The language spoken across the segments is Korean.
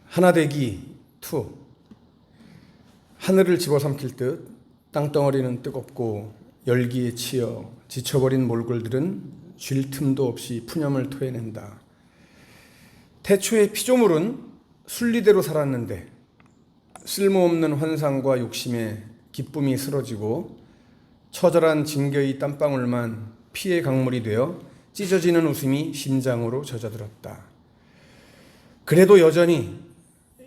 하나되기 2. 하늘을 집어삼킬 듯 땅덩어리는 뜨겁고 열기에 치여 지쳐버린 몰골들은 쉴 틈도 없이 푸념을 토해낸다. 태초의 피조물은 순리대로 살았는데 쓸모없는 환상과 욕심에 기쁨이 쓰러지고 처절한 징계의 땀방울만 피의 강물이 되어 찢어지는 웃음이 심장으로 젖어들었다. 그래도 여전히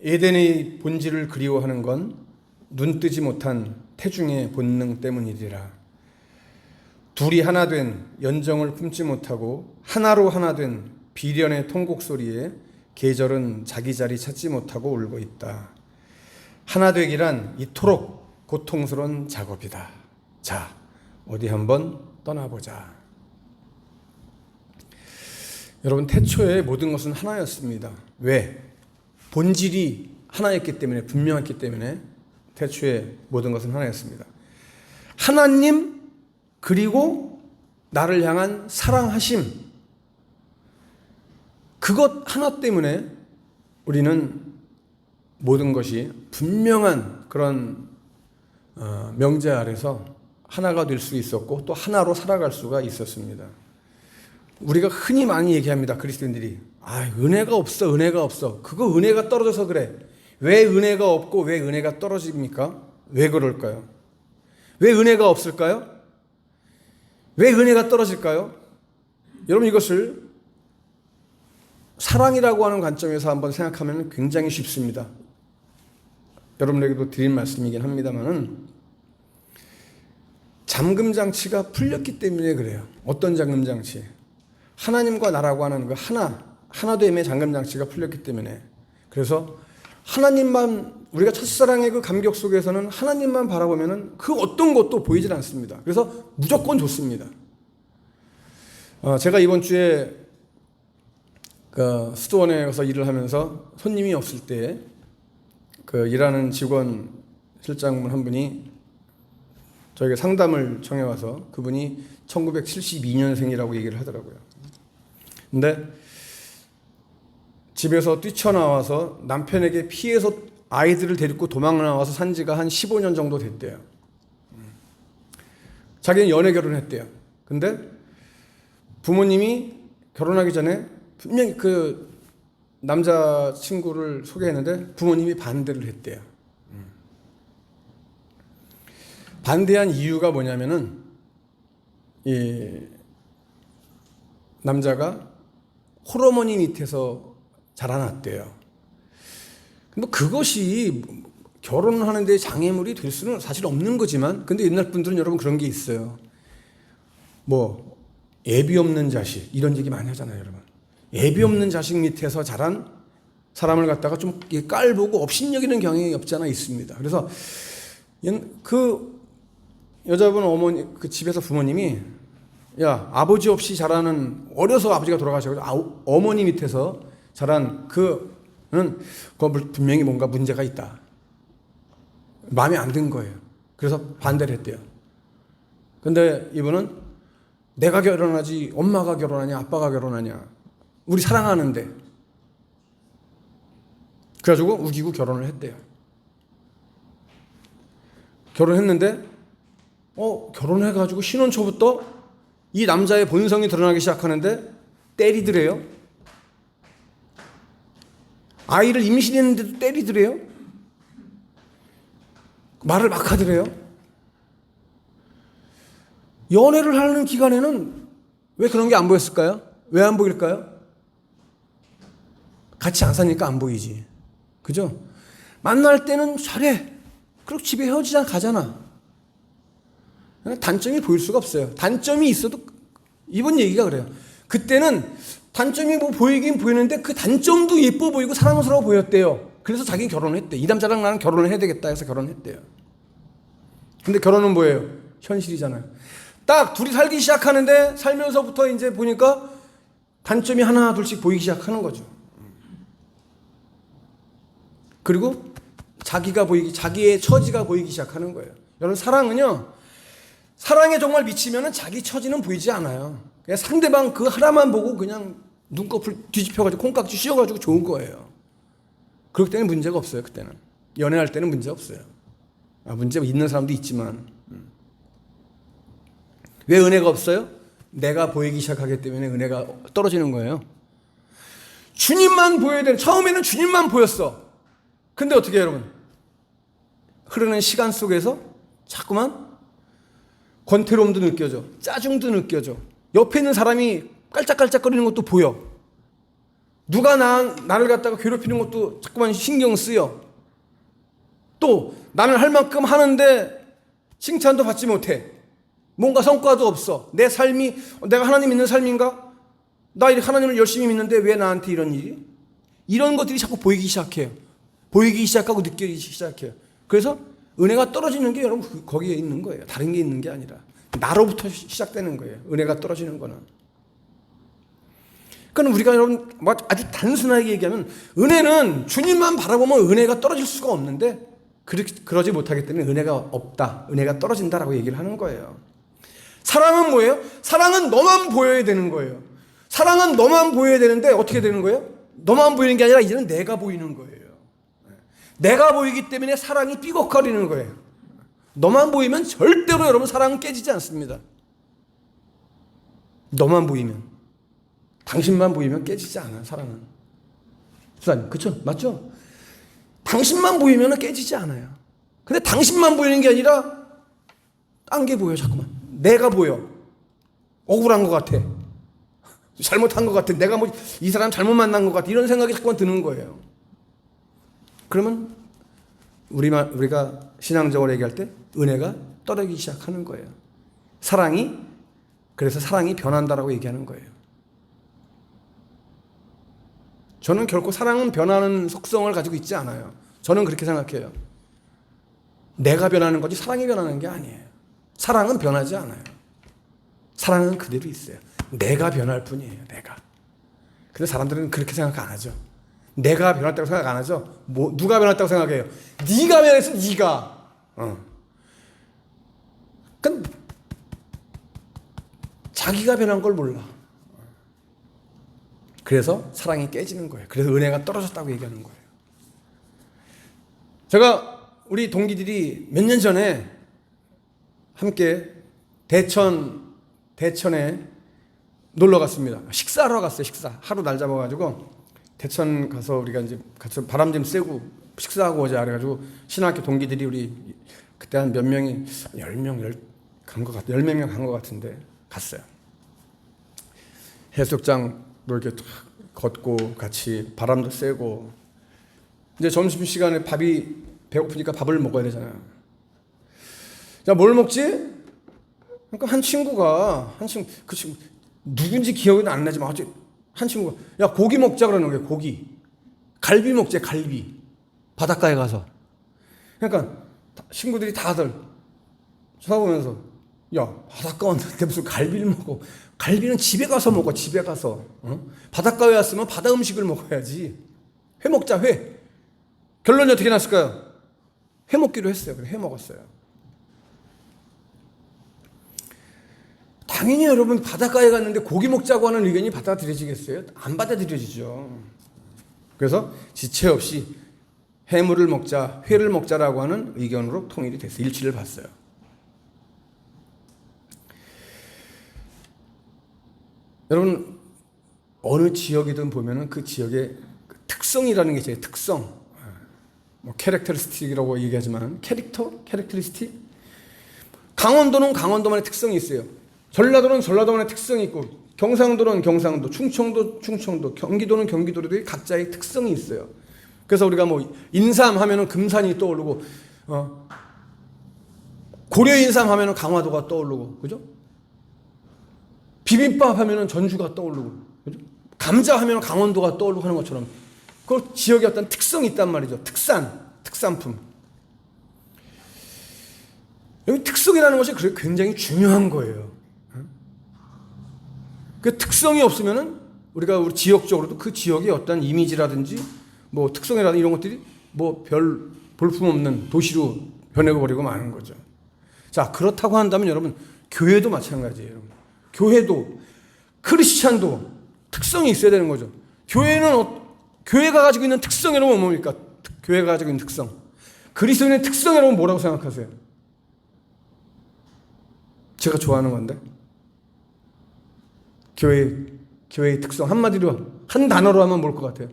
에덴의 본질을 그리워하는 건 눈뜨지 못한 태중의 본능 때문이리라. 둘이 하나 된 연정을 품지 못하고 하나로 하나 된 비련의 통곡 소리에 계절은 자기 자리 찾지 못하고 울고 있다. 하나 되기란 이토록 고통스러운 작업이다. 자, 어디 한번 떠나보자. 여러분, 태초에 모든 것은 하나였습니다. 왜? 본질이 하나였기 때문에, 분명했기 때문에 태초에 모든 것은 하나였습니다. 하나님, 그리고 나를 향한 사랑하심, 그것 하나 때문에 우리는 모든 것이 분명한 그런 명제 아래서 하나가 될 수 있었고 또 하나로 살아갈 수가 있었습니다. 우리가 흔히 많이 얘기합니다. 그리스도인들이 은혜가 없어, 은혜가 없어. 그거 은혜가 떨어져서 그래. 왜 은혜가 없고 왜 은혜가 떨어집니까? 왜 그럴까요? 왜 은혜가 없을까요? 왜 은혜가 떨어질까요? 여러분, 이것을 사랑이라고 하는 관점에서 한번 생각하면 굉장히 쉽습니다. 여러분에게도 드린 말씀이긴 합니다만은 잠금장치가 풀렸기 때문에 그래요. 어떤 잠금장치? 하나님과 나라고 하는 그 하나됨의 잠금장치가 풀렸기 때문에. 그래서 하나님만, 우리가 첫사랑의 그 감격 속에서는 하나님만 바라보면은 그 어떤 것도 보이질 않습니다. 그래서 무조건 좋습니다. 제가 이번 주에 수도원에 가서 일을 하면서 손님이 없을 때 일하는 직원 실장분 한 분이 저에게 상담을 청해 와서 그분이 1972년생이라고 얘기를 하더라고요. 근데 집에서 뛰쳐나와서 남편에게 피해서 아이들을 데리고 도망 나와서 산 지가 한 15년 정도 됐대요. 자기는 연애 결혼했대요. 근데 부모님이 결혼하기 전에 분명히 그 남자친구를 소개했는데 부모님이 반대를 했대요. 반대한 이유가 뭐냐면은 이 남자가 홀어머니 밑에서 자라났대요. 근데 그것이 결혼하는 데 장애물이 될 수는 사실 없는 거지만, 근데 옛날 분들은 여러분 그런 게 있어요. 애비 없는 자식, 이런 얘기 많이 하잖아요, 여러분. 애비 없는 자식 밑에서 자란 사람을 갖다가 좀 깔보고 업신여기는 경향이 없지 않아 있습니다. 그래서 그 여자분 어머니, 그 집에서 부모님이 아버지 없이 자라는, 어려서 아버지가 돌아가셔서 어머니 밑에서 자란 그는 분명히 뭔가 문제가 있다. 마음에 안 든 거예요. 그래서 반대를 했대요. 근데 이분은 내가 결혼하지 엄마가 결혼하냐 아빠가 결혼하냐, 우리 사랑하는데. 그래가지고 우기고 결혼을 했대요. 결혼했는데 결혼해가지고 신혼 초부터 이 남자의 본성이 드러나기 시작하는데 때리더래요. 아이를 임신했는데도 때리더래요. 말을 막 하더래요. 연애를 하는 기간에는 왜 그런 게 안 보였을까요? 왜 안 보일까요? 같이 안 사니까 안 보이지. 그죠? 만날 때는 잘해. 그리고 집에 헤어지자 가잖아. 단점이 보일 수가 없어요. 단점이 있어도, 이번 얘기가 그래요. 그때는 단점이 보이긴 보이는데 그 단점도 예뻐 보이고 사랑스러워 보였대요. 그래서 자기는 결혼을 했대. 이 남자랑 나는 결혼을 해야 되겠다 해서 결혼했대요. 근데 결혼은 뭐예요? 현실이잖아요. 딱 둘이 살기 시작하는데 살면서부터 이제 보니까 단점이 하나 둘씩 보이기 시작하는 거죠. 그리고 자기의 처지가 보이기 시작하는 거예요. 여러분, 사랑에 정말 미치면은 자기 처지는 보이지 않아요. 그냥 상대방 그 하나만 보고 그냥 눈꺼풀 뒤집혀가지고 콩깍지 씌워가지고 좋은 거예요. 그렇기 때문에 문제가 없어요. 그때는 연애할 때는 문제 없어요. 문제 있는 사람도 있지만 왜 은혜가 없어요? 내가 보이기 시작하기 때문에 은혜가 떨어지는 거예요. 주님만 보여야 되는, 처음에는 주님만 보였어. 근데 어떻게 해요, 여러분? 흐르는 시간 속에서 자꾸만 권태로움도 느껴져, 짜증도 느껴져, 옆에 있는 사람이 깔짝깔짝거리는 것도 보여, 누가 나를 갖다가 괴롭히는 것도 자꾸만 신경 쓰여, 또 나는 할 만큼 하는데 칭찬도 받지 못해, 뭔가 성과도 없어, 내 삶이 내가 하나님 믿는 삶인가? 나 이렇게 하나님을 열심히 믿는데 왜 나한테 이런 일이? 이런 것들이 자꾸 보이기 시작해요. 보이기 시작하고 느끼기 시작해요. 그래서 은혜가 떨어지는 게 여러분 거기에 있는 거예요. 다른 게 있는 게 아니라 나로부터 시작되는 거예요. 은혜가 떨어지는 거는. 그러니까 우리가 여러분 아주 단순하게 얘기하면 은혜는 주님만 바라보면 은혜가 떨어질 수가 없는데 그러지 못하기 때문에 은혜가 없다, 은혜가 떨어진다라고 얘기를 하는 거예요. 사랑은 뭐예요? 사랑은 너만 보여야 되는 거예요. 사랑은 너만 보여야 되는데 어떻게 되는 거예요? 너만 보이는 게 아니라 이제는 내가 보이는 거예요. 내가 보이기 때문에 사랑이 삐걱거리는 거예요. 너만 보이면 절대로 여러분 사랑은 깨지지 않습니다. 너만 보이면, 당신만 보이면 깨지지 않아요, 사랑은. 수사님, 그렇죠? 맞죠? 당신만 보이면 깨지지 않아요. 근데 당신만 보이는 게 아니라 딴 게 보여, 자꾸만. 내가 보여. 억울한 것 같아. 잘못한 것 같아. 내가 이 사람 잘못 만난 것 같아. 이런 생각이 자꾸만 드는 거예요. 그러면 우리가 신앙적으로 얘기할 때 은혜가 떨어지기 시작하는 거예요. 그래서 사랑이 변한다라고 얘기하는 거예요. 저는 결코 사랑은 변하는 속성을 가지고 있지 않아요. 저는 그렇게 생각해요. 내가 변하는 거지 사랑이 변하는 게 아니에요. 사랑은 변하지 않아요. 사랑은 그대로 있어요. 내가 변할 뿐이에요. 내가. 근데 사람들은 그렇게 생각 안 하죠. 내가 변했다고 생각 안 하죠. 누가 변했다고 생각해요? 네가 변했어, 네가. 그러니까 자기가 변한 걸 몰라. 그래서 사랑이 깨지는 거예요. 그래서 은혜가 떨어졌다고 얘기하는 거예요. 제가 우리 동기들이 몇 년 전에 함께 대천에 놀러 갔습니다. 식사하러 갔어요. 하루 날 잡아가지고 대천 가서 우리가 이제 같이 바람 좀 쐬고 식사하고 오자 그래가지고 신학교 동기들이 우리 그때 한 몇 명이 10명 간 것 같은데 갔어요. 해수욕장도 이렇게 걷고 같이 바람도 쐬고 이제 점심시간에 배고프니까 밥을 먹어야 되잖아요. 자, 뭘 먹지? 그러니까 그 친구 누군지 기억이 안 나지만 한 친구가 야 고기 먹자 그러는 거예요. 고기 갈비 먹자. 갈비 바닷가에 가서. 그러니까 친구들이 다들 쳐다보면서 야 바닷가 왔는데 무슨 갈비를 먹어. 갈비는 집에 가서 먹어. 집에 가서. 바닷가에 왔으면 바다 음식을 먹어야지. 회 먹자. 회. 결론이 어떻게 났을까요? 회 먹기로 했어요. 그래 회 먹었어요. 당연히 여러분 바닷가에 갔는데 고기 먹자고 하는 의견이 받아들여지겠어요? 안 받아들여지죠. 그래서 지체 없이 해물을 먹자, 회를 먹자라고 하는 의견으로 통일이 됐어요. 일치를 봤어요. 여러분 어느 지역이든 보면은 그 지역의 특성이라는 게 있어요. 특성. 캐릭터리스틱이라고 얘기하지만 캐릭터리스틱. 강원도는 강원도만의 특성이 있어요. 전라도는 전라도만의 특성이 있고 경상도는 경상도, 충청도, 경기도는 경기도들이 각자의 특성이 있어요. 그래서 우리가 인삼 하면은 금산이 떠오르고 고려 인삼 하면은 강화도가 떠오르고 그죠? 비빔밥 하면은 전주가 떠오르고 그죠? 감자 하면은 강원도가 떠오르고 하는 것처럼 그 지역의 어떤 특성이 있단 말이죠. 특산품. 여기 특성이라는 것이 굉장히 중요한 거예요. 그 특성이 없으면은 우리 지역적으로도 그 지역의 어떤 이미지라든지 특성이라든지 이런 것들이 별 볼품없는 도시로 변해버리고 마는 거죠. 자, 그렇다고 한다면 여러분 교회도 마찬가지예요. 여러분. 교회도 크리스찬도 특성이 있어야 되는 거죠. 교회는 교회가 가지고 있는 특성 여러분 뭡니까? 교회가 가지고 있는 특성. 그리스도인의 특성 여러분 뭐라고 생각하세요? 제가 좋아하는 건데. 교회의 특성 한마디로 한 단어로 하면 뭘 것 같아요?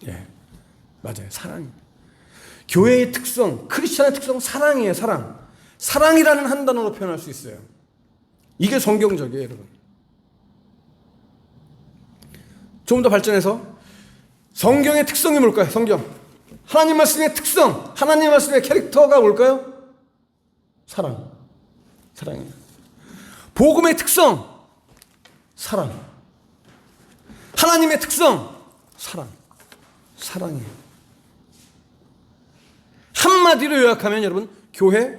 예, 맞아요. 사랑이에요. 교회의 특성, 크리스천의 특성 사랑이에요. 사랑. 사랑이라는 한 단어로 표현할 수 있어요. 이게 성경적이에요, 여러분. 좀 더 발전해서 성경의 특성이 뭘까요? 성경. 하나님 말씀의 특성, 하나님 말씀의 캐릭터가 뭘까요? 사랑. 사랑이에요. 복음의 특성, 사랑. 하나님의 특성, 사랑. 사랑이에요. 한마디로 요약하면 여러분, 교회,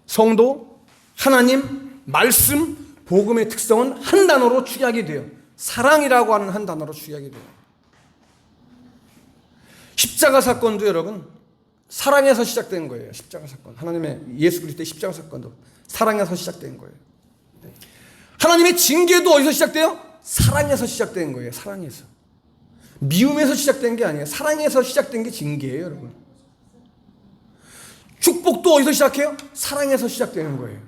성도, 하나님, 말씀, 복음의 특성은 한 단어로 축약이 돼요. 사랑이라고 하는 한 단어로 축약이 돼요. 십자가 사건도 여러분 사랑에서 시작된 거예요. 십자가 사건. 하나님의 예수 그리스도의 십자가 사건도 사랑에서 시작된 거예요. 하나님의 징계도 어디서 시작돼요? 사랑에서 시작된 거예요. 사랑에서. 미움에서 시작된 게 아니에요. 사랑에서 시작된 게 징계예요, 여러분. 축복도 어디서 시작해요? 사랑에서 시작되는 거예요.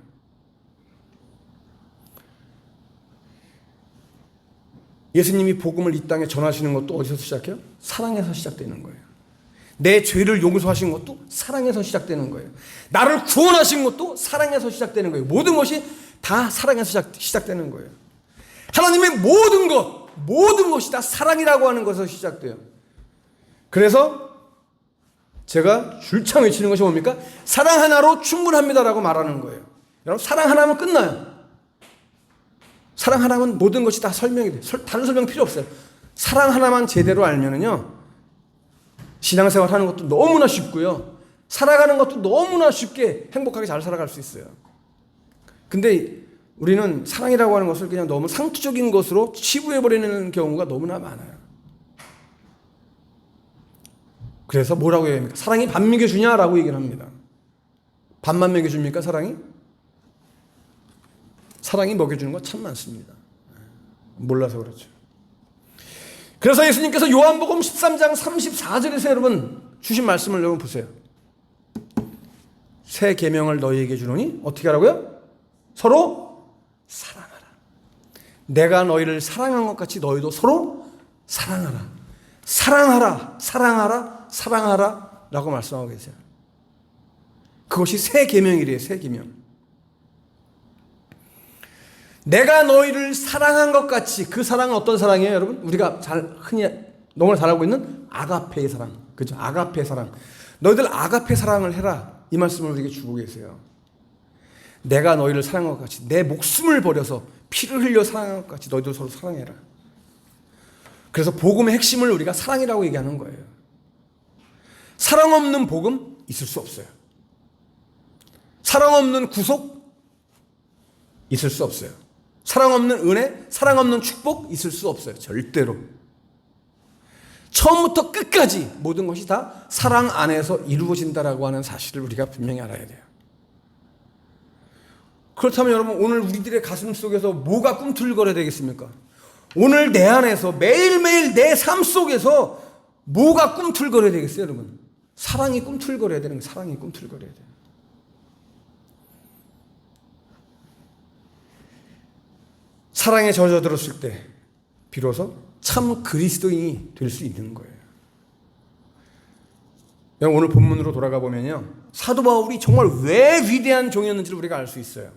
예수님이 복음을 이 땅에 전하시는 것도 어디서 시작해요? 사랑에서 시작되는 거예요. 내 죄를 용서하신 것도 사랑에서 시작되는 거예요. 나를 구원하신 것도 사랑에서 시작되는 거예요. 모든 것이 다 사랑에서 시작되는 거예요. 하나님의 모든 것이 다 사랑이라고 하는 것에서 시작돼요. 그래서 제가 줄창 외치는 것이 뭡니까? 사랑 하나로 충분합니다라고 말하는 거예요. 여러분, 사랑 하나면 끝나요. 사랑 하나면 모든 것이 다 설명이 돼요. 다른 설명 필요 없어요. 사랑 하나만 제대로 알면은요, 신앙생활 하는 것도 너무나 쉽고요, 살아가는 것도 너무나 쉽게 행복하게 잘 살아갈 수 있어요. 근데 우리는 사랑이라고 하는 것을 그냥 너무 상투적인 것으로 치부해버리는 경우가 너무나 많아요. 그래서 뭐라고 해야 합니까? 사랑이 밥 먹여주냐라고 얘기를 합니다. 밥만 먹여줍니까, 사랑이? 사랑이 먹여주는 거 참 많습니다. 몰라서 그렇죠. 그래서 예수님께서 요한복음 13장 34절에서 여러분 주신 말씀을 여러분 보세요. 새 계명을 너희에게 주노니 어떻게 하라고요? 서로 사랑하라. 내가 너희를 사랑한 것 같이 너희도 서로 사랑하라. 사랑하라, 사랑하라, 사랑하라 라고 말씀하고 계세요. 그것이 새 계명이래요. 새 계명. 내가 너희를 사랑한 것 같이, 그 사랑은 어떤 사랑이에요, 여러분? 우리가 흔히 너무나 잘 알고 있는 아가페의 사랑. 그죠? 아가페 사랑. 너희들 아가페 사랑을 해라. 이 말씀을 우리에게 주고 계세요. 내가 너희를 사랑한 것 같이, 내 목숨을 버려서 피를 흘려 사랑한 것 같이 너희들 서로 사랑해라. 그래서 복음의 핵심을 우리가 사랑이라고 얘기하는 거예요. 사랑 없는 복음 있을 수 없어요. 사랑 없는 구속 있을 수 없어요. 사랑 없는 은혜, 사랑 없는 축복 있을 수 없어요. 절대로. 처음부터 끝까지 모든 것이 다 사랑 안에서 이루어진다라고 하는 사실을 우리가 분명히 알아야 돼요. 그렇다면 여러분, 오늘 우리들의 가슴 속에서 뭐가 꿈틀거려야 되겠습니까? 오늘 내 안에서 매일매일 내 삶 속에서 뭐가 꿈틀거려야 되겠어요, 여러분? 사랑이 꿈틀거려야 되는 거예요. 사랑이 꿈틀거려야 돼요. 사랑에 젖어들었을 때 비로소 참 그리스도인이 될 수 있는 거예요. 오늘 본문으로 돌아가 보면요, 사도 바울이 정말 왜 위대한 종이었는지를 우리가 알 수 있어요.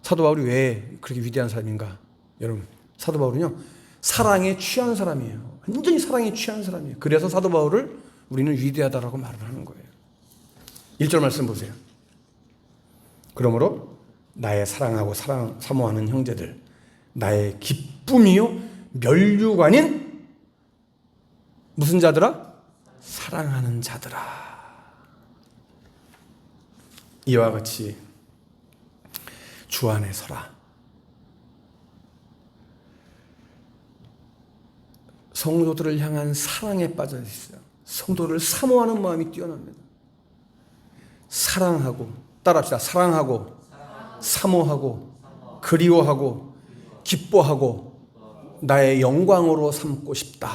사도 바울이 왜 그렇게 위대한 사람인가? 여러분, 사도 바울은요, 사랑에 취한 사람이에요. 완전히 사랑에 취한 사람이에요. 그래서 사도 바울을 우리는 위대하다라고 말을 하는 거예요. 1절 말씀 보세요. 그러므로 나의 사랑하고 사모하는 형제들, 나의 기쁨이요 면류관인 무슨 자들아? 사랑하는 자들아. 이와 같이 주 안에 서라. 성도들을 향한 사랑에 빠져 있어요. 성도를 사모하는 마음이 뛰어납니다. 사랑하고, 따라합시다. 사랑하고, 사모하고, 그리워하고, 기뻐하고, 나의 영광으로 삼고 싶다.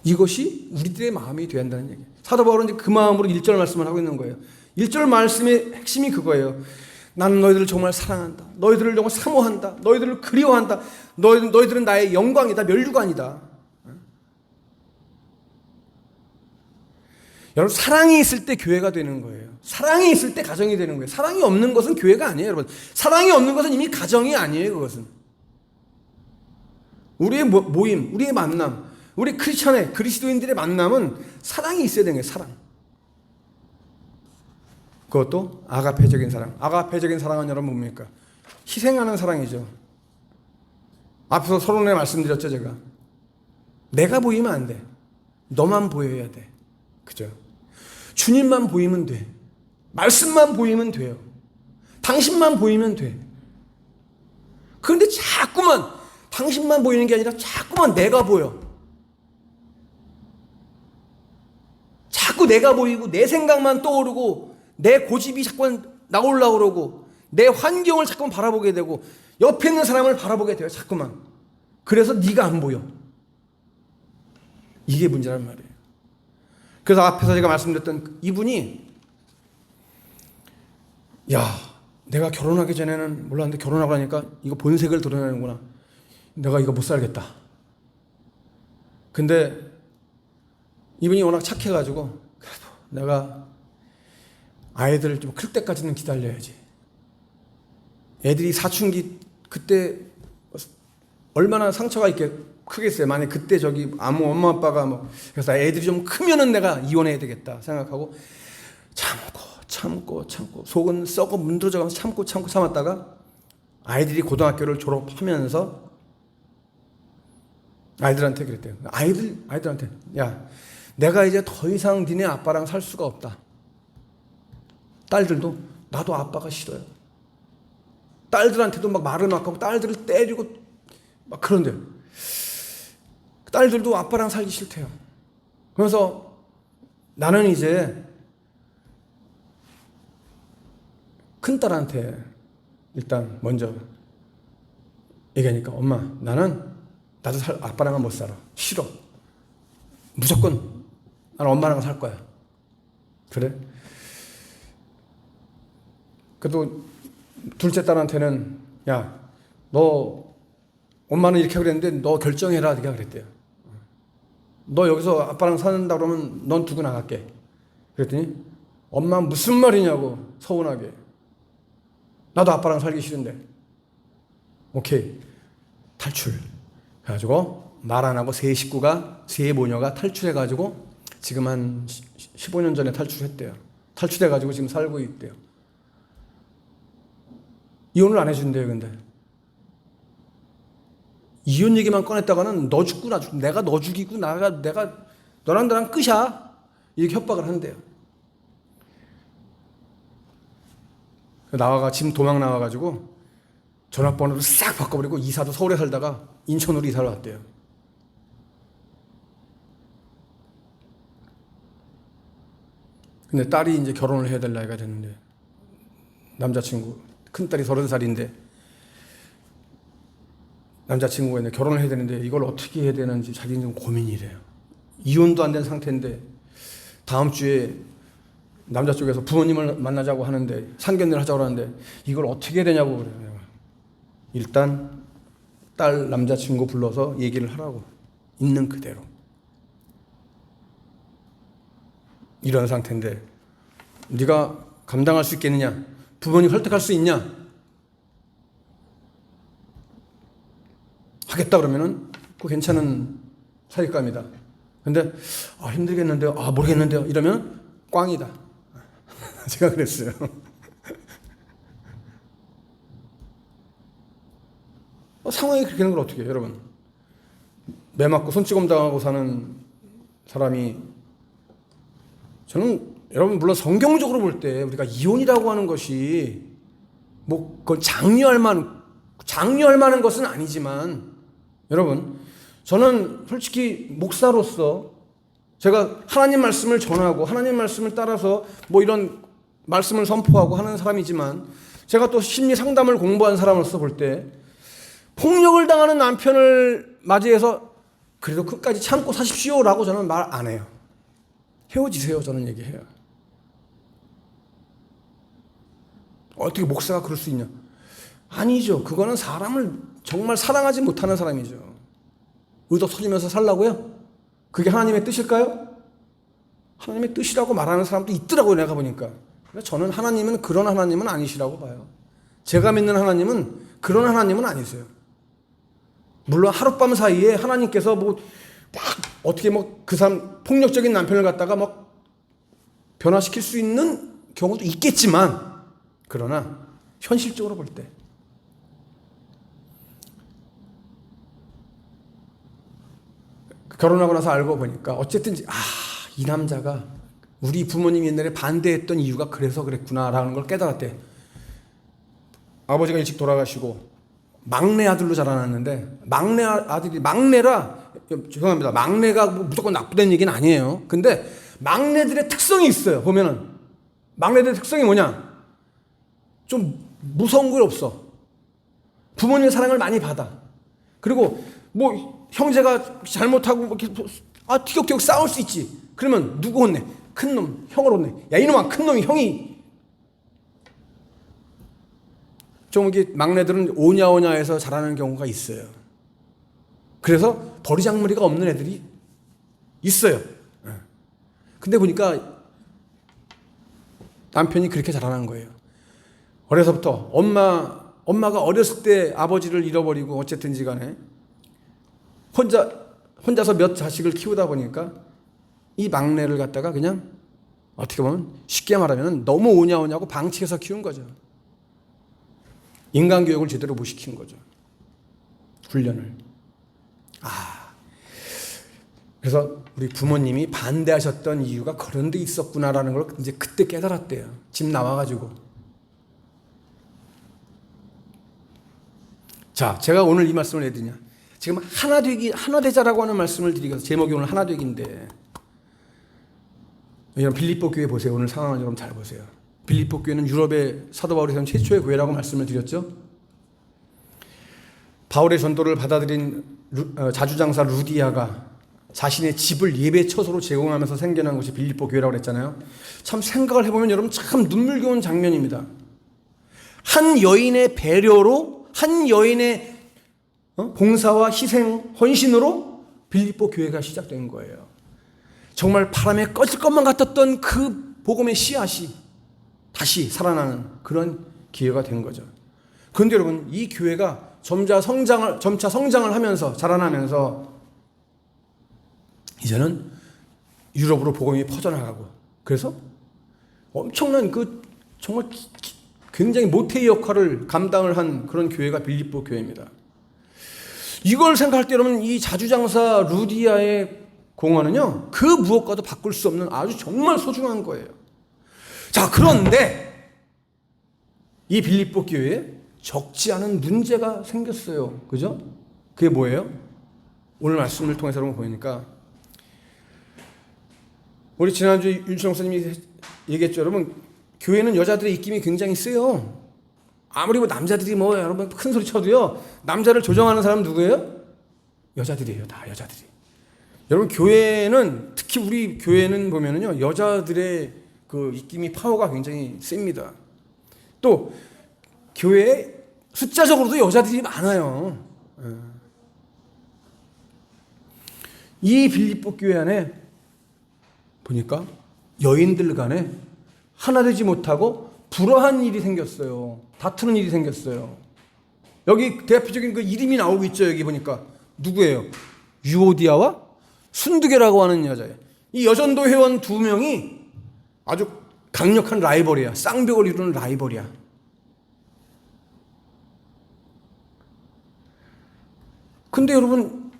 이것이 우리들의 마음이 되어야 한다는 얘기예요. 사도 바울은 이제 그 마음으로 1절 말씀을 하고 있는 거예요. 1절 말씀의 핵심이 그거예요. 나는 너희들을 정말 사랑한다. 너희들을 정말 사모한다. 너희들을 그리워한다. 너희들은 나의 영광이다. 멸류관이다. 여러분, 사랑이 있을 때 교회가 되는 거예요. 사랑이 있을 때 가정이 되는 거예요. 사랑이 없는 것은 교회가 아니에요, 여러분. 사랑이 없는 것은 이미 가정이 아니에요, 그것은. 우리의 모임, 우리의 만남, 우리 크리스천의 그리스도인들의 만남은 사랑이 있어야 되는 거예요. 사랑. 그것도 아가페적인 사랑. 아가페적인 사랑은 여러분 뭡니까? 희생하는 사랑이죠. 앞에서 서론에 말씀드렸죠, 제가. 내가 보이면 안 돼. 너만 보여야 돼. 그죠? 주님만 보이면 돼. 말씀만 보이면 돼요. 당신만 보이면 돼. 그런데 자꾸만 당신만 보이는 게 아니라 자꾸만 내가 보여. 자꾸 내가 보이고 내 생각만 떠오르고 내 고집이 자꾸 나오려고 그러고 내 환경을 자꾸만 바라보게 되고 옆에 있는 사람을 바라보게 돼요. 자꾸만. 그래서 네가 안 보여. 이게 문제란 말이에요. 그래서 앞에서 제가 말씀드렸던 이분이 야, 내가 결혼하기 전에는 몰랐는데 결혼하고 나니까 이거 본색을 드러내는구나. 내가 이거 못 살겠다. 근데 이분이 워낙 착해가지고 그래도 내가 아이들 좀 클 때까지는 기다려야지. 애들이 사춘기 그때 얼마나 상처가 크겠어요. 만약 그때 저기 아무 엄마 아빠가 뭐 그래서 애들이 좀 크면은 내가 이혼해야 되겠다 생각하고 참고 속은 썩어 문드러져가면서 참고 참았다가 아이들이 고등학교를 졸업하면서 아이들한테 그랬대요. 아이들한테 야, 내가 이제 더 이상 니네 아빠랑 살 수가 없다. 딸들도 나도 아빠가 싫어요. 딸들한테도 막 말을 막 하고 딸들을 때리고 막 그런대요. 딸들도 아빠랑 살기 싫대요. 그래서 나는 이제 큰딸한테 일단 먼저 얘기하니까 엄마 나도 아빠랑은 못 살아. 싫어. 무조건 나는 엄마랑 살 거야. 그래? 그래도 둘째 딸한테는 야, 너 엄마는 이렇게 그랬는데 너 결정해라. 네가 그랬대요. 너 여기서 아빠랑 사는다 그러면 넌 두고 나갈게. 그랬더니 엄마 무슨 말이냐고 서운하게. 나도 아빠랑 살기 싫은데. 오케이. 탈출. 그래가지고 말 안 하고 세 모녀가 탈출해가지고 지금 한 15년 전에 탈출했대요. 탈출해가지고 지금 살고 있대요. 이혼을 안 해준대요, 근데. 이혼 얘기만 꺼냈다가는 너 죽고 나 죽고 내가 너 죽이고 내가 너랑 나랑 끝이야. 이렇게 협박을 한대요. 지금 도망 나와가지고 전화번호를 싹 바꿔버리고 이사도 서울에 살다가 인천으로 이사를 왔대요. 근데 딸이 이제 결혼을 해야 될 나이가 됐는데 남자친구 큰딸이 30살인데 남자친구가 이제 결혼을 해야 되는데 이걸 어떻게 해야 되는지 자기는 좀 고민이래요. 이혼도 안 된 상태인데 다음 주에 남자 쪽에서 부모님을 만나자고 하는데 상견례를 하자고 하는데 이걸 어떻게 해야 되냐고 그래요. 일단 딸 남자친구 불러서 얘기를 하라고. 있는 그대로. 이런 상태인데 네가 감당할 수 있겠느냐? 부모님 설득할 수 있냐? 하겠다 그러면은 그거 괜찮은 사윗감이다. 근데 힘들겠는데요. 모르겠는데요. 이러면 꽝이다. 제가 그랬어요. 상황이 그렇게 되는 걸 어떻게 해요, 여러분? 매 맞고 손찌검 당하고 사는 사람이 저는 여러분 물론 성경적으로 볼 때 우리가 이혼이라고 하는 것이 뭐 그건 장려할 만한 것은 아니지만 여러분 저는 솔직히 목사로서 제가 하나님 말씀을 전하고 하나님 말씀을 따라서 뭐 이런 말씀을 선포하고 하는 사람이지만 제가 또 심리 상담을 공부한 사람으로서 볼 때 폭력을 당하는 남편을 맞이해서 그래도 끝까지 참고 사십시오라고 저는 말 안 해요. 헤어지세요, 저는 얘기해요. 어떻게 목사가 그럴 수 있냐? 아니죠. 그거는 사람을 정말 사랑하지 못하는 사람이죠. 의도 터지면서 살라고요? 그게 하나님의 뜻일까요? 하나님의 뜻이라고 말하는 사람도 있더라고요, 내가 보니까. 저는 하나님은 그런 하나님은 아니시라고 봐요. 제가 믿는 하나님은 그런 하나님은 아니세요. 물론 하룻밤 사이에 하나님께서 막 어떻게 그 사람 폭력적인 남편을 갖다가 막 변화시킬 수 있는 경우도 있겠지만, 그러나 현실적으로 볼 때 결혼하고 나서 알고 보니까 어쨌든 이 남자가 우리 부모님이 옛날에 반대했던 이유가 그래서 그랬구나라는 걸 깨달았대. 아버지가 일찍 돌아가시고 막내 아들로 자라났는데, 막내라 죄송합니다. 막내가 무조건 나쁘다는 얘기는 아니에요. 근데 막내들의 특성이 있어요. 보면은 막내들의 특성이 뭐냐? 좀 무서운 걸 없어. 부모님의 사랑을 많이 받아. 그리고 형제가 잘못하고 티격태격 싸울 수 있지. 그러면 누구 혼내? 큰 놈, 형을 혼내. 야, 이놈아, 큰 놈이 형이. 좀 이게 막내들은 오냐오냐해서 자라는 경우가 있어요. 그래서 버리장머리가 없는 애들이 있어요. 근데 보니까 남편이 그렇게 자라난 거예요. 어려서부터 엄마가 어렸을 때 아버지를 잃어버리고 어쨌든지 간에 혼자서 몇 자식을 키우다 보니까 이 막내를 갖다가 그냥 어떻게 보면 쉽게 말하면 너무 오냐오냐고 방치해서 키운 거죠. 인간 교육을 제대로 못 시킨 거죠. 훈련을. 그래서 우리 부모님이 반대하셨던 이유가 그런 데 있었구나라는 걸 이제 그때 깨달았대요. 집 나와가지고. 자, 제가 오늘 이 말씀을 해드리냐. 지금 하나 되자라고 하는 말씀을 드리기 위해서 제목이 오늘 하나 되기인데, 여러분 빌립보 교회 보세요. 오늘 상황을 여러분 잘 보세요. 빌립보 교회는 유럽의 사도 바울이 세운 최초의 교회라고 말씀을 드렸죠. 바울의 전도를 받아들인 자주장사 루디아가 자신의 집을 예배처소로 제공하면서 생겨난 곳이 빌립보 교회라고 그랬잖아요. 참 생각을 해보면 여러분 참 눈물겨운 장면입니다. 한 여인의 배려로, 한 여인의 봉사와 희생, 헌신으로 빌립보 교회가 시작된 거예요. 정말 바람에 꺼질 것만 같았던 그 복음의 씨앗이 다시 살아나는 그런 기회가 된 거죠. 그런데 여러분, 이 교회가 점차 성장을 하면서 자라나면서 이제는 유럽으로 복음이 퍼져나가고, 그래서 엄청난 정말 굉장히 모태의 역할을 감당을 한 그런 교회가 빌립보 교회입니다. 이걸 생각할 때 여러분, 이 자주장사 루디아의 공헌은요, 그 무엇과도 바꿀 수 없는 아주 정말 소중한 거예요. 자, 그런데 이 빌립보 교회에 적지 않은 문제가 생겼어요. 그죠? 그게 뭐예요? 오늘 말씀을 통해서 여러분 보니까, 우리 지난주 윤철영 선생님이 얘기했죠. 여러분, 교회는 여자들의 입김이 굉장히 세요. 아무리 남자들이 여러분 큰 소리 쳐도요, 남자를 조정하는 사람 누구예요? 여자들이에요. 다 여자들이. 여러분, 교회는, 특히 우리 교회는 보면은요, 여자들의 그 입김이 파워가 굉장히 셉니다. 또 교회에 숫자적으로도 여자들이 많아요. 이 빌립보 교회 안에 보니까 여인들 간에 하나 되지 못하고 불화한 일이 생겼어요. 다투는 일이 생겼어요. 여기 대표적인 그 이름이 나오고 있죠. 여기 보니까 누구예요? 유오디아와 순두계라고 하는 여자예요. 이 여전도 회원 두 명이 아주 강력한 라이벌이야. 쌍벽을 이루는 라이벌이야. 근데 여러분,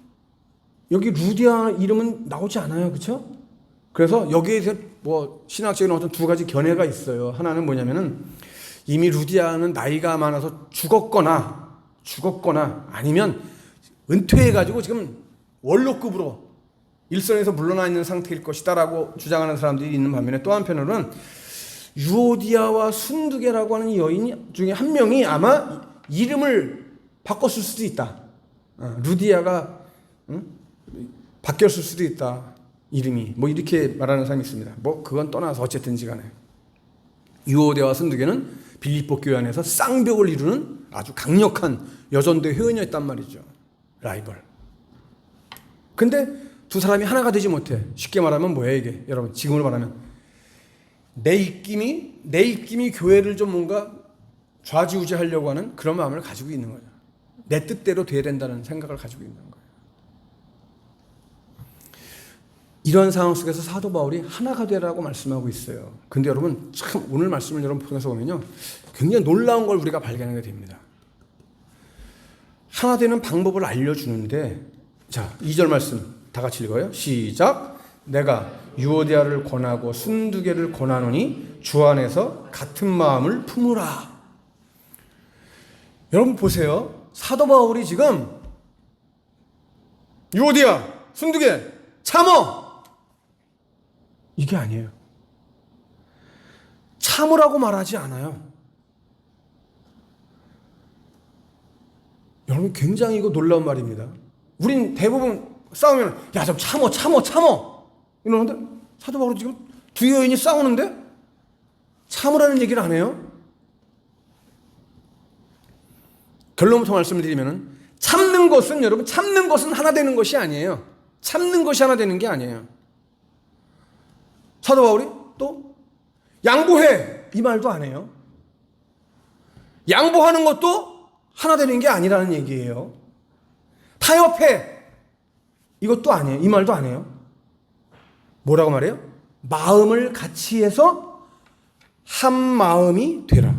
여기 루디아 이름은 나오지 않아요. 그렇죠? 그래서 여기에 신학적인 어떤 두 가지 견해가 있어요. 하나는 뭐냐면은, 이미 루디아는 나이가 많아서 죽었거나 아니면 은퇴해가지고 지금 원로급으로 일선에서 물러나 있는 상태일 것이다라고 주장하는 사람들이 있는 반면에, 또 한편으로는 유오디아와 순두계라고 하는 여인 중에 한 명이 아마 이름을 바꿨을 수도 있다. 루디아가 바뀌었을 수도 있다. 이름이 뭐 이렇게 말하는 사람이 있습니다. 뭐 그건 떠나서 어쨌든지 간에 유오대와 순두개는 빌립보 교회 안에서 쌍벽을 이루는 아주 강력한 여전대 회원이었단 말이죠. 라이벌. 근데 두 사람이 하나가 되지 못해. 쉽게 말하면 뭐예요 이게? 여러분 지금으로 말하면 내 입김이 교회를 좀 뭔가 좌지우지하려고 하는 그런 마음을 가지고 있는 거죠. 내 뜻대로 돼야 된다는 생각을 가지고 있는 거예요. 이런 상황 속에서 사도 바울이 하나가 되라고 말씀하고 있어요. 근데 여러분 참 오늘 말씀을 여러분 통해서 보면요 굉장히 놀라운 걸 우리가 발견하게 됩니다. 하나 되는 방법을 알려주는데 자 2절 말씀 다 같이 읽어요. 시작. 내가 유오디아를 권하고 순두개를 권하노니 주 안에서 같은 마음을 품으라. 여러분 보세요. 사도 바울이 지금 유오디아, 순두개 참어 이게 아니에요. 참으라고 말하지 않아요. 여러분 굉장히 이거 놀라운 말입니다. 우린 대부분 싸우면 야 좀 참어 이러는데 사도 바울이 지금 두 여인이 싸우는데 참으라는 얘기를 안 해요. 결론부터 말씀을 드리면은 참는 것은 여러분 참는 것은 하나 되는 것이 아니에요. 참는 것이 하나 되는 게 아니에요. 사도 바울이 또 양보해 이 말도 안 해요. 양보하는 것도 하나 되는 게 아니라는 얘기예요. 타협해 이것도 아니에요. 이 말도 안 해요. 뭐라고 말해요? 마음을 같이 해서 한 마음이 되라.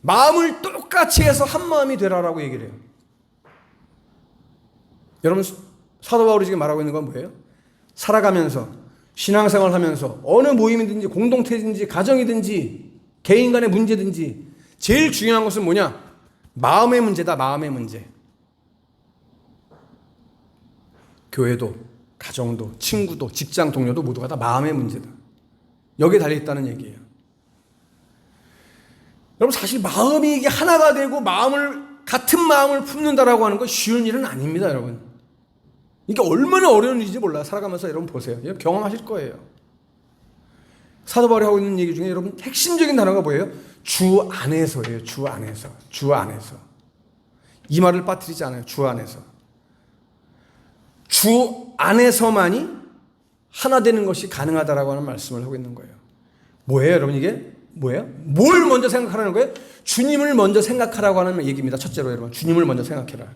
마음을 똑같이 해서 한 마음이 되라라고 얘기를 해요. 여러분 사도 바울이 지금 말하고 있는 건 뭐예요? 살아가면서 신앙생활 하면서 어느 모임이든지 공동체든지 가정이든지 개인 간의 문제든지 제일 중요한 것은 뭐냐? 마음의 문제다. 마음의 문제. 교회도 가정도 친구도 직장 동료도 모두가 다 마음의 문제다. 여기에 달려있다는 얘기예요. 여러분 사실 마음이 이게 하나가 되고 같은 마음을 품는다라고 하는 건 쉬운 일은 아닙니다. 여러분 이게 얼마나 어려운 일인지 몰라요. 살아가면서 여러분 보세요. 여러분 경험하실 거예요. 사도 바울이 하고 있는 얘기 중에 여러분 핵심적인 단어가 뭐예요? 주 안에서예요. 주 안에서. 주 안에서. 이 말을 빠뜨리지 않아요. 주 안에서. 주 안에서만이 하나 되는 것이 가능하다라고 하는 말씀을 하고 있는 거예요. 뭐예요, 여러분 이게? 뭐예요? 뭘 먼저 생각하라는 거예요? 주님을 먼저 생각하라고 하는 얘기입니다. 첫째로 여러분, 주님을 먼저 생각해라.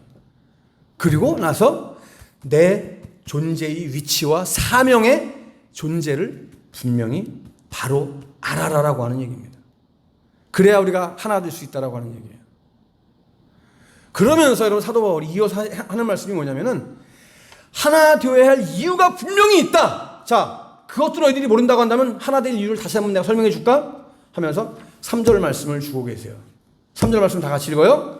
그리고 나서 내 존재의 위치와 사명의 존재를 분명히 바로 알아라라고 하는 얘기입니다. 그래야 우리가 하나 될 수 있다라고 하는 얘기예요. 그러면서 여러분 사도 바울이 이어서 하는 말씀이 뭐냐면은 하나 되어야 할 이유가 분명히 있다. 자, 그것도 너희들이 모른다고 한다면 하나 될 이유를 다시 한번 내가 설명해 줄까? 하면서 3절 말씀을 주고 계세요. 3절 말씀 다 같이 읽어요.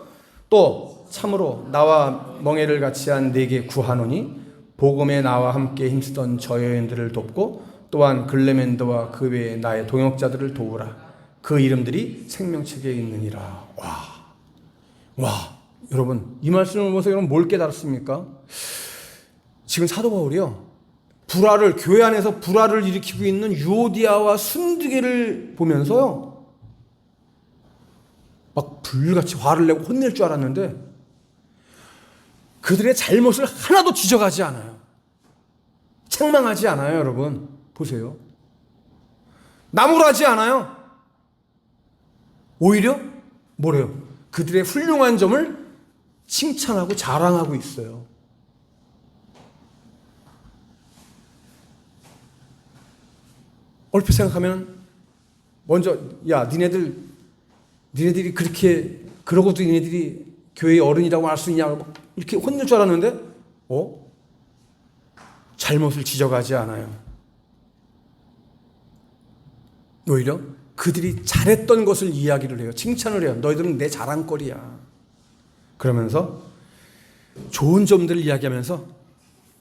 또 참으로 나와 멍에를 같이 한 네게 구하노니 복음에 나와 함께 힘쓰던 저 여인들을 돕고 또한 글레멘더와 그 외에 나의 동역자들을 도우라. 그 이름들이 생명책에 있느니라. 와, 여러분 이 말씀을 보면서 여러분 뭘 깨달았습니까? 지금 사도 바울이요 교회 안에서 불화를 일으키고 있는 유오디아와 순두개를 보면서요 막 불같이 화를 내고 혼낼 줄 알았는데 그들의 잘못을 하나도 지적하지 않아요. 책망하지 않아요. 여러분 보세요. 나무라지 않아요. 오히려 뭐래요? 그들의 훌륭한 점을 칭찬하고 자랑하고 있어요. 얼핏 생각하면 먼저 야 니네들이 그렇게 그러고도 니네들이 교회의 어른이라고 할 수 있냐 이렇게 혼낼 줄 알았는데 잘못을 지적하지 않아요. 오히려 그들이 잘했던 것을 이야기를 해요. 칭찬을 해요. 너희들은 내 자랑거리야. 그러면서 좋은 점들을 이야기하면서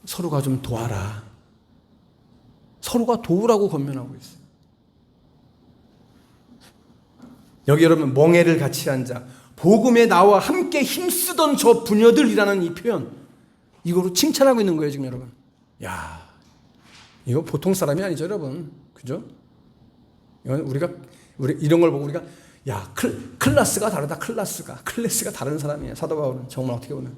서로가 좀 도와라. 서로가 도우라고 권면하고 있어요. 여기 여러분 멍에를 같이 한 자, 복음에 나와 함께 힘쓰던 저 부녀들이라는 이 표현, 이거로 칭찬하고 있는 거예요, 지금 여러분. 야, 이거 보통 사람이 아니죠, 여러분. 그죠? 이건 우리 이런 걸 보고 우리가, 야, 클래스가 다르다, 클래스가 다른 사람이에요, 사도 바울은. 정말 어떻게 보면.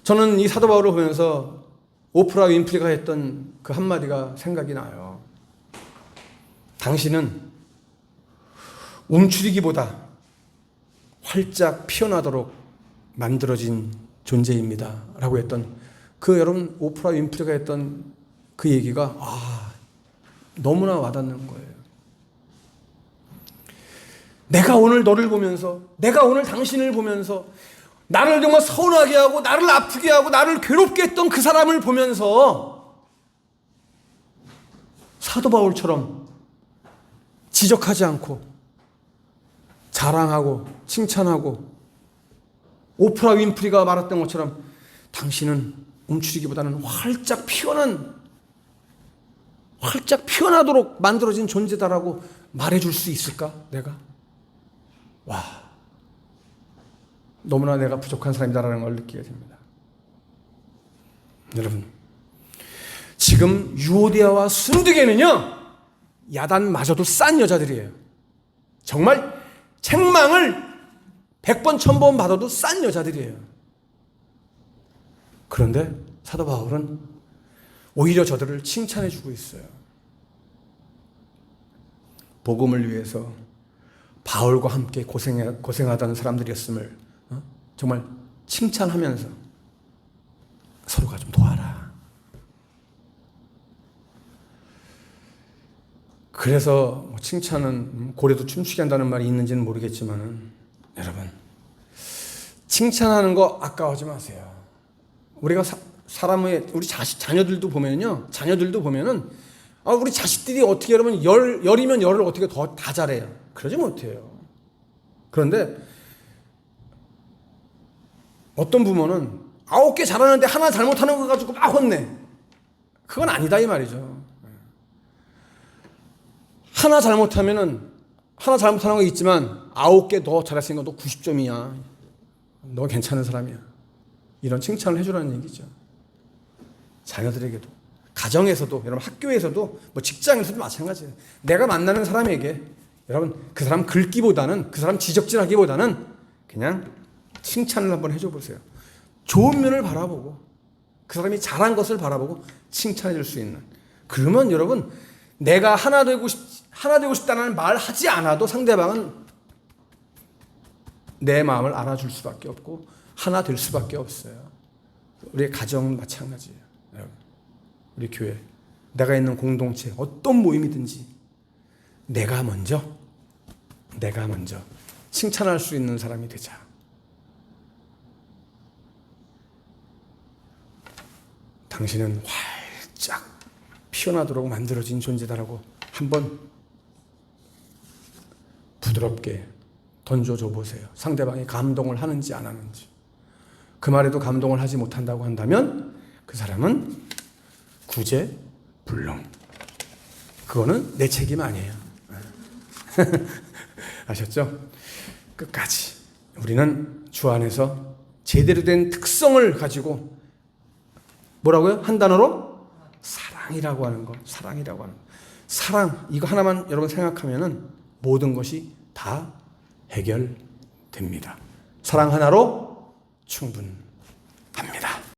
저는 이 사도 바울을 보면서 오프라 윈프리가 했던 그 한마디가 생각이 나요. 당신은 움츠리기보다 활짝 피어나도록 만들어진 존재입니다 라고 했던 그 여러분 오프라 윈프리가 했던 그 얘기가 너무나 와닿는 거예요. 내가 오늘 너를 보면서, 내가 오늘 당신을 보면서 나를 정말 서운하게 하고 나를 아프게 하고 나를 괴롭게 했던 그 사람을 보면서 사도 바울처럼 지적하지 않고 자랑하고 칭찬하고 오프라 윈프리가 말했던 것처럼 당신은 움츠리기보다는 활짝 피어나도록 만들어진 존재다라고 말해줄 수 있을까? 내가? 와, 너무나 내가 부족한 사람이다라는 걸 느끼게 됩니다. 여러분, 지금 유오디아와 순두계는요, 야단마저도 싼 여자들이에요. 정말 책망을 100번 1000번 받아도 싼 여자들이에요. 그런데 사도 바울은 오히려 저들을 칭찬해 주고 있어요. 복음을 위해서 바울과 함께 고생하던 사람들이었음을 정말 칭찬하면서 서로가 좀 도와라. 그래서 칭찬은 고래도 춤추게 한다는 말이 있는지는 모르겠지만은 여러분, 칭찬하는 거 아까워하지 마세요. 우리가 우리 자녀들도 보면요, 우리 자식들이 어떻게 여러분 열이면 열을 어떻게 다 잘해요? 그러지 못해요. 그런데 어떤 부모는 9개 잘하는데 하나 잘못하는 거 가지고 막 혼내. 그건 아니다 이 말이죠. 하나 잘못하는 거 있지만 9개 더 잘했으니까 너 90점이야. 너 괜찮은 사람이야. 이런 칭찬을 해주라는 얘기죠. 자녀들에게도, 가정에서도, 여러분 학교에서도, 직장에서도 마찬가지예요. 내가 만나는 사람에게 여러분 그 사람 긁기보다는, 그 사람 지적질하기보다는 그냥 칭찬을 한번 해줘 보세요. 좋은 면을 바라보고 그 사람이 잘한 것을 바라보고 칭찬해 줄 수 있는. 그러면 여러분 내가 하나 되고 싶다는 말 하지 않아도 상대방은 내 마음을 알아줄 수밖에 없고 하나 될 수밖에 없어요. 우리의 가정은 마찬가지예요. 여러분, 우리 교회, 내가 있는 공동체, 어떤 모임이든지 내가 먼저 칭찬할 수 있는 사람이 되자. 당신은 활짝 피어나도록 만들어진 존재다라고 한번 부드럽게 던져줘 보세요. 상대방이 감동을 하는지 안 하는지. 그 말에도 감동을 하지 못한다고 한다면 그 사람은 구제불능. 그거는 내 책임 아니에요. 아셨죠? 끝까지 우리는 주 안에서 제대로 된 특성을 가지고 뭐라고요? 한 단어로 사랑이라고 하는 거. 사랑, 이거 하나만 여러분 생각하면은 모든 것이 다 해결됩니다. 사랑 하나로 충분합니다.